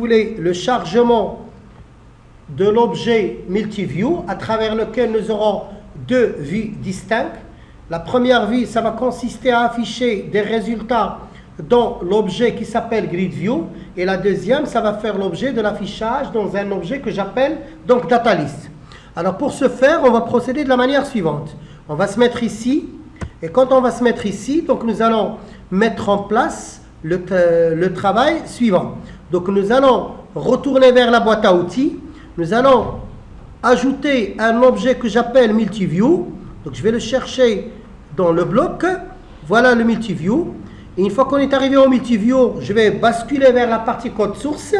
voulez, le chargement de l'objet multiview à travers lequel nous aurons deux vues distinctes. La première vue, ça va consister à afficher des résultats dans l'objet qui s'appelle grid view, et la deuxième, ça va faire l'objet de l'affichage dans un objet que j'appelle donc data list. Alors pour ce faire, on va procéder de la manière suivante. On va se mettre ici, et quand on va se mettre ici, donc nous allons mettre en place le travail suivant. Donc nous allons retourner vers la boîte à outils, nous allons ajouter un objet que j'appelle multiview. Donc je vais le chercher dans le bloc, voilà le multiview. Et une fois qu'on est arrivé au multiview, je vais basculer vers la partie code source.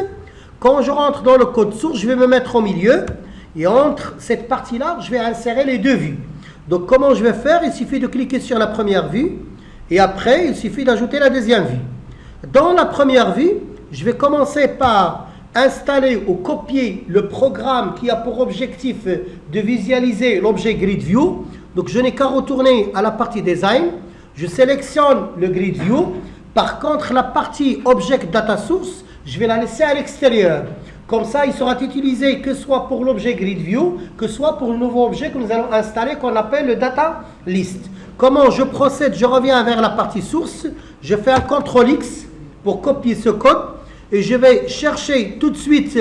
Quand je rentre dans le code source, je vais me mettre au milieu. Et entre cette partie-là, je vais insérer les deux vues. Donc comment je vais faire? Il suffit de cliquer sur la première vue. Et après, il suffit d'ajouter la deuxième vue. Dans la première vue, je vais commencer par installer ou copier le programme qui a pour objectif de visualiser l'objet grid view. Donc je n'ai qu'à retourner à la partie design. Je sélectionne le grid view. Par contre, la partie object data source, je vais la laisser à l'extérieur. Comme ça, il sera utilisé que soit pour l'objet grid view, que soit pour le nouveau objet que nous allons installer qu'on appelle le data list. Comment je procède? Je reviens vers la partie source. Je fais un CTRL X pour copier ce code. Et je vais chercher tout de suite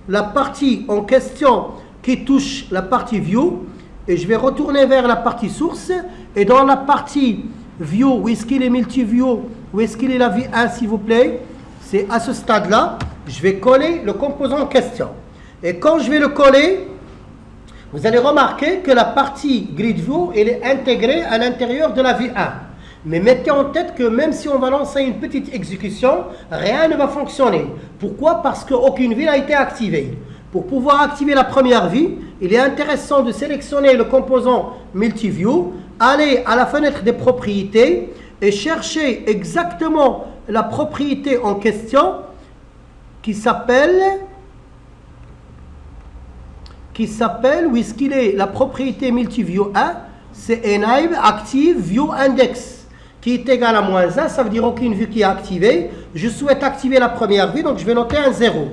la partie en question qui touche la partie view. Et je vais retourner vers la partie source. Et dans la partie view, où est-ce qu'il est multiview, où est-ce qu'il est la vue 1 s'il vous plaît? C'est à ce stade-là. Je vais coller le composant en question. Et quand je vais le coller, vous allez remarquer que la partie grid view, elle est intégrée à l'intérieur de la vue 1. Mais mettez en tête que même si on va lancer une petite exécution, rien ne va fonctionner. Pourquoi? Parce qu'aucune vue n'a été activée. Pour pouvoir activer la première vue, il est intéressant de sélectionner le composant multiview, aller à la fenêtre des propriétés et chercher exactement la propriété en question qui s'appelle, où est-ce qu'il est? La propriété multiview 1, c'est enable active view index, qui est égal à -1, ça veut dire aucune vue qui est activée. Je souhaite activer la première vue, donc je vais noter un 0.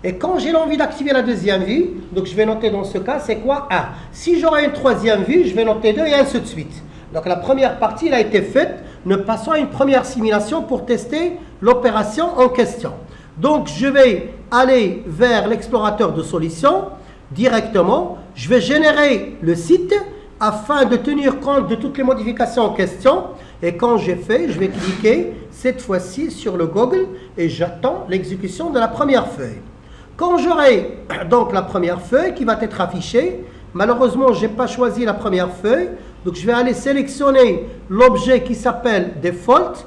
Et quand j'ai l'envie d'activer la deuxième vue, donc je vais noter dans ce cas, c'est quoi? 1. Si j'aurai une troisième vue, je vais noter 2 et ainsi de suite. Donc la première partie elle a été faite. Nous passons à une première simulation pour tester l'opération en question. Donc je vais aller vers l'explorateur de solutions directement. Je vais générer le site afin de tenir compte de toutes les modifications en question. Et quand j'ai fait, je vais cliquer cette fois-ci sur le Google et j'attends l'exécution de la première feuille. Quand j'aurai donc la première feuille qui va être affichée, malheureusement, je n'ai pas choisi la première feuille. Donc je vais aller sélectionner l'objet qui s'appelle default.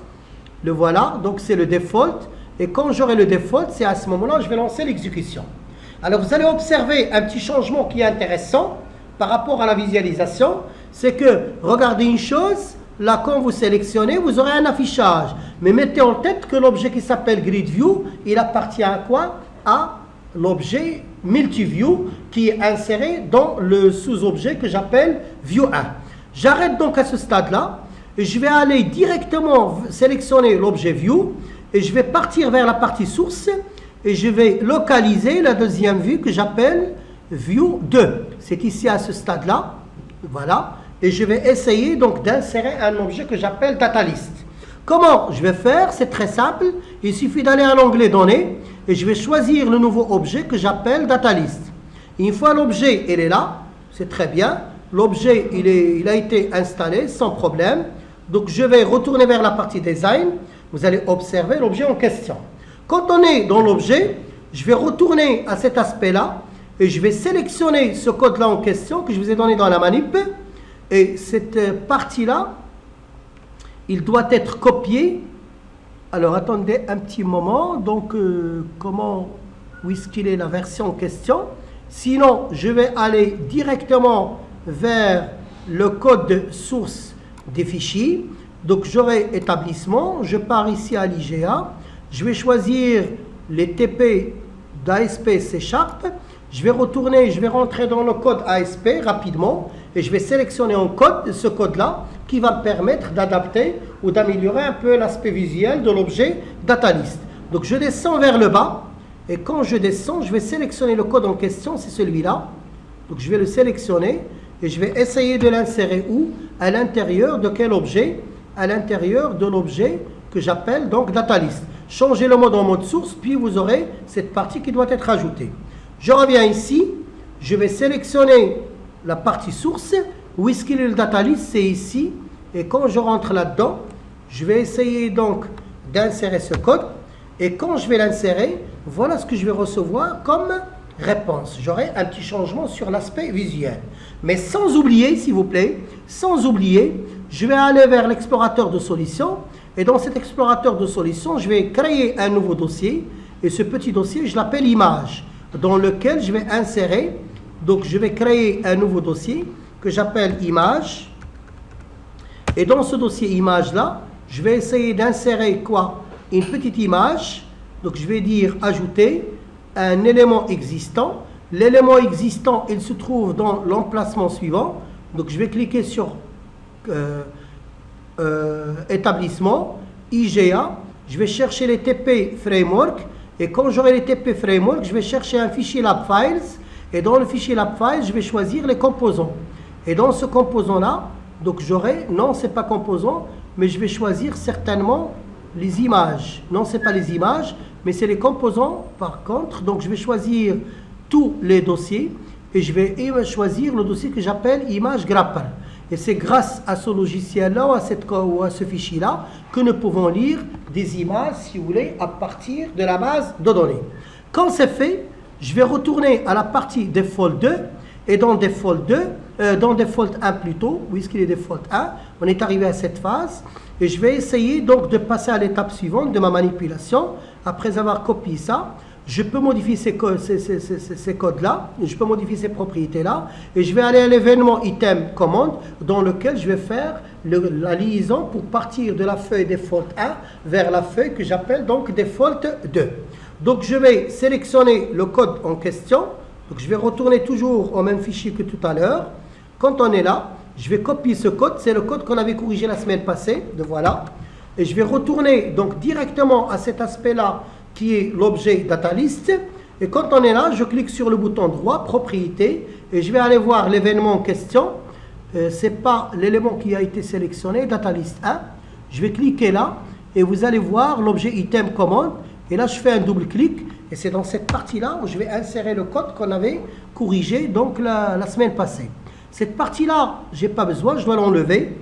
Le voilà, donc c'est le default. Et quand j'aurai le default, c'est à ce moment-là que je vais lancer l'exécution. Alors vous allez observer un petit changement qui est intéressant par rapport à la visualisation. C'est que, regardez une chose, là quand vous sélectionnez, vous aurez un affichage. Mais mettez en tête que l'objet qui s'appelle grid view, il appartient à quoi? À l'objet multiview qui est inséré dans le sous-objet que j'appelle view 1. J'arrête donc à ce stade-là et je vais aller directement sélectionner l'objet view et je vais partir vers la partie source et je vais localiser la deuxième vue que j'appelle view 2. C'est ici à ce stade-là. Voilà. Et je vais essayer donc d'insérer un objet que j'appelle data list. Comment je vais faire? C'est très simple. Il suffit d'aller à l'onglet données et je vais choisir le nouveau objet que j'appelle data list. Et une fois l'objet il est là, c'est très bien. L'objet il a été installé sans problème. Donc je vais retourner vers la partie design. Vous allez observer l'objet en question. Quand on est dans l'objet, je vais retourner à cet aspect-là et je vais sélectionner ce code-là en question que je vous ai donné dans la manip. Et cette partie-là, il doit être copié. Alors attendez un petit moment. Donc où est-ce qu'il est la version en question? Sinon, je vais aller directement vers le code source des fichiers. Donc j'aurai établissement. Je pars ici à l'IGA. Je vais choisir les TP d'ASP C#. Je vais retourner, je vais rentrer dans le code ASP rapidement et je vais sélectionner un code, ce code-là, qui va me permettre d'adapter ou d'améliorer un peu l'aspect visuel de l'objet data list. Donc je descends vers le bas Et quand je descends, je vais sélectionner le code en question, c'est celui-là. Donc je vais le sélectionner et je vais essayer de l'insérer où? À l'intérieur de quel objet? À l'intérieur de l'objet que j'appelle donc DataList. Changez le mode en mode source, puis vous aurez cette partie qui doit être ajoutée. Je reviens ici, je vais sélectionner la partie source. Où est-ce qu'il est le DataList? C'est ici. Et quand je rentre là-dedans, je vais essayer donc d'insérer ce code. Et quand je vais l'insérer, voilà ce que je vais recevoir comme réponse. J'aurai un petit changement sur l'aspect visuel. Mais sans oublier, s'il vous plaît, sans oublier, je vais aller vers l'explorateur de solutions. Et dans cet explorateur de solutions, je vais créer un nouveau dossier. Et ce petit dossier, je l'appelle image, dans lequel je vais insérer. Donc, je vais créer un nouveau dossier que j'appelle image. Et dans ce dossier image-là, je vais essayer d'insérer quoi? Une petite image. Donc, je vais dire ajouter un élément existant. L'élément existant, il se trouve dans l'emplacement suivant. Donc, je vais cliquer sur établissement, IGA. Je vais chercher les TP Framework. Et quand j'aurai les TP Framework, je vais chercher un fichier Lab Files. Et dans le fichier Lab Files, je vais choisir les composants. Et dans ce composant-là, donc j'aurai, non, ce n'est pas composant, mais je vais choisir certainement les images. Non, ce n'est pas les images, mais c'est les composants par contre. Donc je vais choisir tous les dossiers et je vais choisir le dossier que j'appelle image grapper. Et c'est grâce à ce logiciel-là ou à ce fichier-là que nous pouvons lire des images, si vous voulez, à partir de la base de données. Quand c'est fait, je vais retourner à la partie Default 2 et dans Default 1 plutôt, où est-ce qu'il est Default 1, on est arrivé à cette phase et je vais essayer donc de passer à l'étape suivante de ma manipulation. Après avoir copié ça, je peux modifier ces codes-là, je peux modifier ces propriétés-là et je vais aller à l'événement item commande dans lequel je vais faire la liaison pour partir de la feuille Default 1 vers la feuille que j'appelle donc Default 2. Donc je vais sélectionner le code en question. Donc je vais retourner toujours au même fichier que tout à l'heure. Quand on est là, je vais copier ce code. C'est le code qu'on avait corrigé la semaine passée. De voilà. Et je vais retourner donc directement à cet aspect-là qui est l'objet DataList. Et quand on est là, je clique sur le bouton droit, propriété. Et je vais aller voir l'événement en question. Ce n'est pas l'élément qui a été sélectionné, DataList 1. Je vais cliquer là. Et vous allez voir l'objet item commande. Et là, je fais un double clic. Et c'est dans cette partie-là où je vais insérer le code qu'on avait corrigé donc la semaine passée. Cette partie-là, je n'ai pas besoin, je dois l'enlever.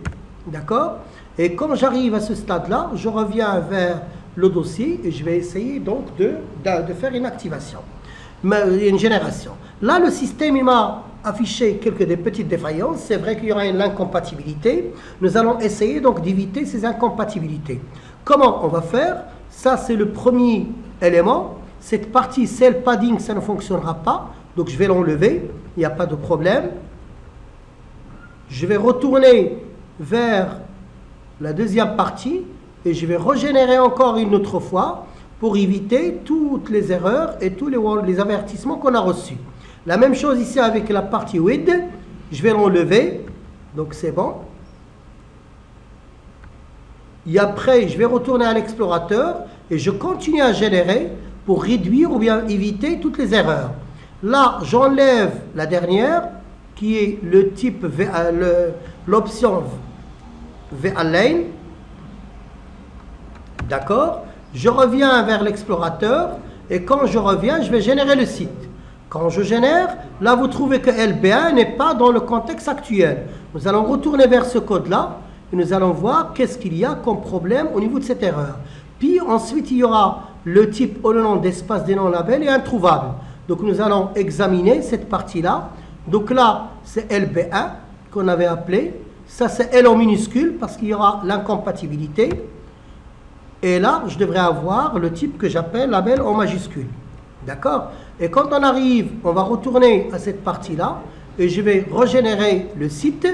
D'accord? Et quand j'arrive à ce stade-là, je reviens vers le dossier et je vais essayer donc de faire une activation, une génération. Là, le système il m'a affiché des petites défaillances. C'est vrai qu'il y aura une incompatibilité. Nous allons essayer donc d'éviter ces incompatibilités. Comment on va faire? Ça, c'est le premier élément. Cette partie cell padding, ça ne fonctionnera pas. Donc, je vais l'enlever. Il n'y a pas de problème. Je vais retourner vers la deuxième partie et je vais régénérer encore une autre fois pour éviter toutes les erreurs et tous les avertissements qu'on a reçus. La même chose ici avec la partie with. Je vais l'enlever. Donc, c'est bon. Et après, je vais retourner à l'explorateur et je continue à générer pour réduire ou bien éviter toutes les erreurs. Là, j'enlève la dernière qui est le type l'option VAlane. D'accord? Je reviens vers l'explorateur et quand je reviens, je vais générer le site. Quand je génère, là, vous trouvez que LB1 n'est pas dans le contexte actuel. Nous allons retourner vers ce code-là. Et nous allons voir qu'est-ce qu'il y a comme problème au niveau de cette erreur. Puis ensuite, il y aura le type au nom d'espace des noms labels et introuvable. Donc nous allons examiner cette partie-là. Donc là, c'est LB1 qu'on avait appelé. Ça, c'est L en minuscule parce qu'il y aura l'incompatibilité. Et là, je devrais avoir le type que j'appelle label en majuscule. D'accord? Et quand on arrive, on va retourner à cette partie-là et je vais régénérer le site.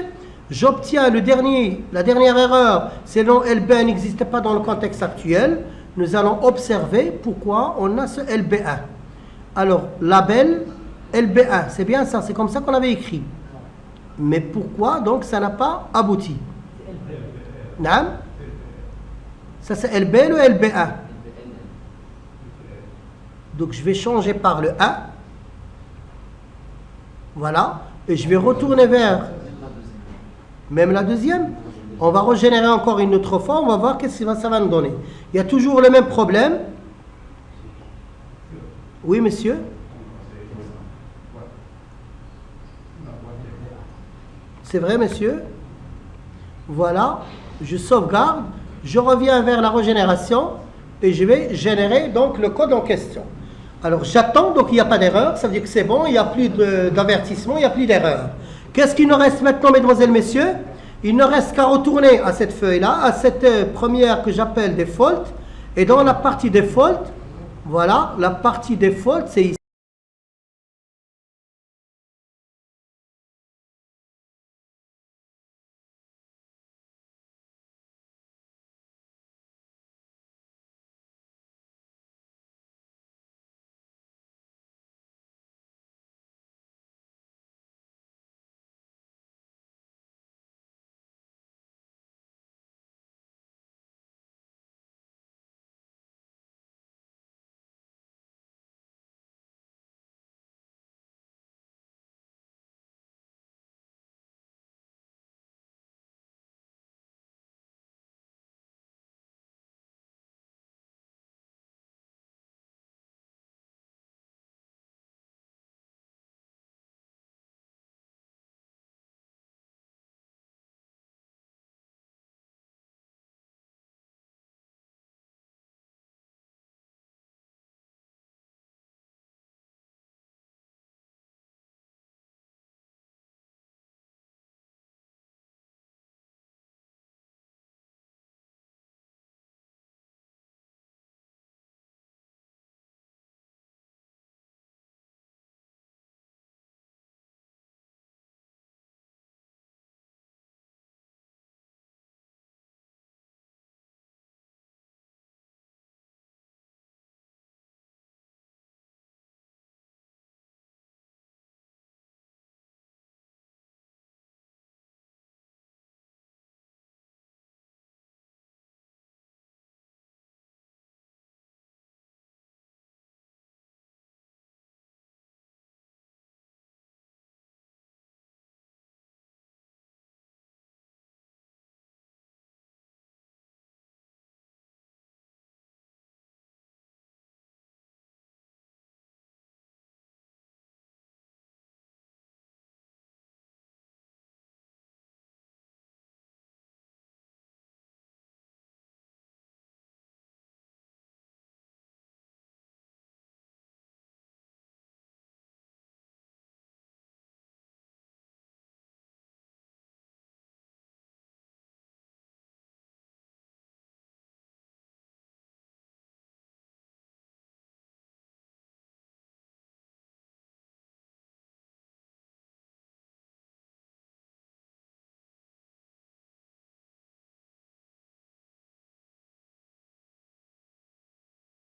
J'obtiens la dernière erreur, c'est le nom LB1 n'existe pas dans le contexte actuel. Nous allons observer pourquoi on a ce LB1. Alors, label LB1, c'est bien ça, c'est comme ça qu'on avait écrit. Mais pourquoi donc ça n'a pas abouti? Non? Ça c'est LB ou LB1? Donc je vais changer par le 1. Voilà. Et je vais retourner vers même la deuxième. On va régénérer encore une autre fois. On va voir qu'est-ce que ça va nous donner. Il y a toujours le même problème. Oui, monsieur. C'est vrai, monsieur. Voilà. Je sauvegarde. Je reviens vers la régénération. Et je vais générer donc le code en question. Alors j'attends, donc il n'y a pas d'erreur. Ça veut dire que c'est bon. Il n'y a plus d'avertissement. Il n'y a plus d'erreur. Qu'est-ce qu'il nous reste maintenant, mesdemoiselles, messieurs? Il ne reste qu'à retourner à cette feuille-là, à cette première que j'appelle default. Et dans la partie default, voilà, la partie default, c'est ici.